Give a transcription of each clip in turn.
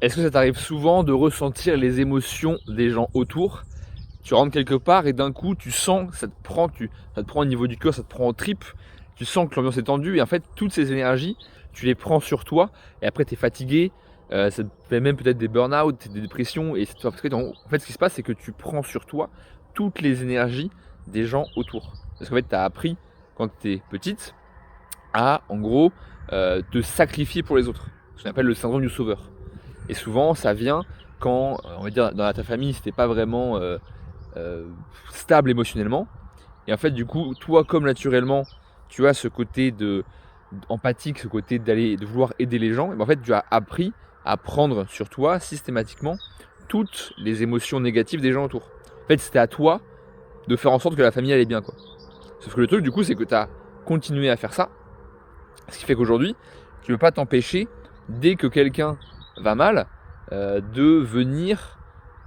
Est-ce que ça t'arrive souvent de ressentir les émotions des gens autour? Tu rentres quelque part et d'un coup tu sens que ça te prend au niveau du cœur, ça te prend aux tripes, tu sens que l'ambiance est tendue et en fait toutes ces énergies, tu les prends sur toi et après tu es fatigué, ça te fait même peut-être des burn-out, des dépressions et c'est parce que en fait ce qui se passe c'est que tu prends sur toi toutes les énergies des gens autour. Parce qu'en fait tu as appris quand tu es petite à en gros, te sacrifier pour les autres. Ce qu'on appelle le syndrome du sauveur. Et souvent, ça vient quand, on va dire, dans ta famille, c'était pas vraiment stable émotionnellement. Et en fait, du coup, toi, comme naturellement, tu as ce côté empathique, ce côté de vouloir aider les gens. Et ben, en fait, tu as appris à prendre sur toi systématiquement toutes les émotions négatives des gens autour. En fait, c'était à toi de faire en sorte que la famille allait bien, quoi. Sauf que le truc, du coup, c'est que tu as continué à faire ça. Ce qui fait qu'aujourd'hui, tu ne peux pas t'empêcher, dès que quelqu'un va mal, de venir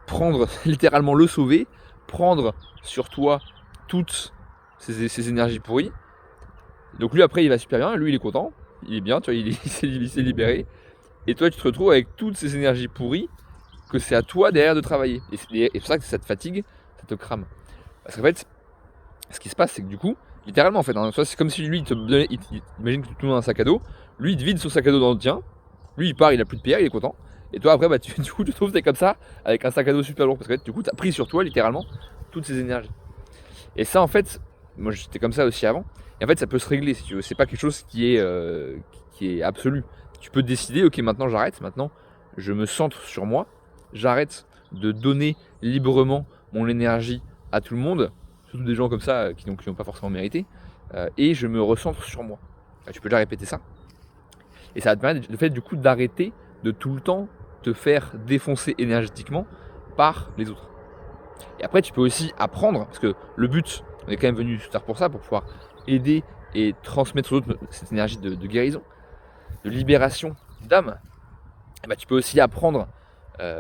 prendre, littéralement le sauver, prendre sur toi toutes ces énergies pourries. Donc lui après il va super bien, lui il est content, il est bien, tu vois, il s'est libéré. Et toi tu te retrouves avec toutes ces énergies pourries que c'est à toi derrière de travailler. Et c'est pour ça que ça te fatigue, ça te crame. Parce qu'en fait, ce qui se passe c'est que du coup, littéralement en fait, hein, c'est comme si lui il te donnait, imagine que tout le monde a un sac à dos, lui il te vide son sac à dos dans le tien, lui il part, il a plus de pierre, il est content. Et toi après, bah, du coup tu te trouves t'es comme ça, avec un sac à dos super lourd, parce que du coup tu as pris sur toi littéralement toutes ces énergies. Et ça en fait, moi j'étais comme ça aussi avant, et en fait ça peut se régler si tu veux, c'est pas quelque chose qui est absolu. Tu peux décider, ok maintenant j'arrête, maintenant je me centre sur moi, j'arrête de donner librement mon énergie à tout le monde, surtout des gens comme ça qui n'ont pas forcément mérité, et je me recentre sur moi. Tu peux déjà répéter ça. Et ça va te permettre le fait du coup d'arrêter de tout le temps te faire défoncer énergétiquement par les autres. Et après tu peux aussi apprendre, parce que le but, on est quand même venu sur Terre pour ça, pour pouvoir aider et transmettre aux autres cette énergie de guérison, de libération d'âme. Et bah, tu peux aussi apprendre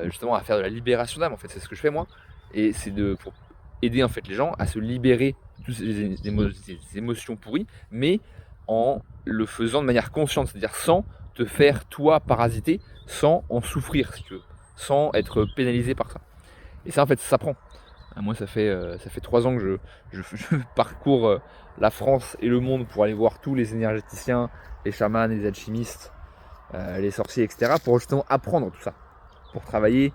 justement à faire de la libération d'âme, en fait c'est ce que je fais moi. Et c'est pour aider en fait les gens à se libérer de toutes ces émotions pourries, mais en le faisant de manière consciente, c'est-à-dire sans te faire toi parasiter, sans en souffrir si tu veux, sans être pénalisé par ça. Et ça en fait ça s'apprend. Moi ça fait 3 ans que je parcours la France et le monde pour aller voir tous les énergéticiens, les chamans, les alchimistes, les sorciers, etc. pour justement apprendre tout ça, pour travailler,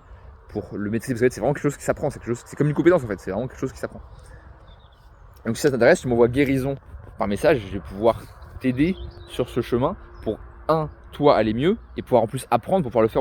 pour le maîtriser, parce que c'est vraiment quelque chose qui s'apprend, c'est comme une compétence en fait, c'est vraiment quelque chose qui s'apprend. Donc si ça t'intéresse, tu m'envoies guérison par message, je vais pouvoir t'aider sur ce chemin pour toi aller mieux et pouvoir en plus apprendre pour pouvoir le faire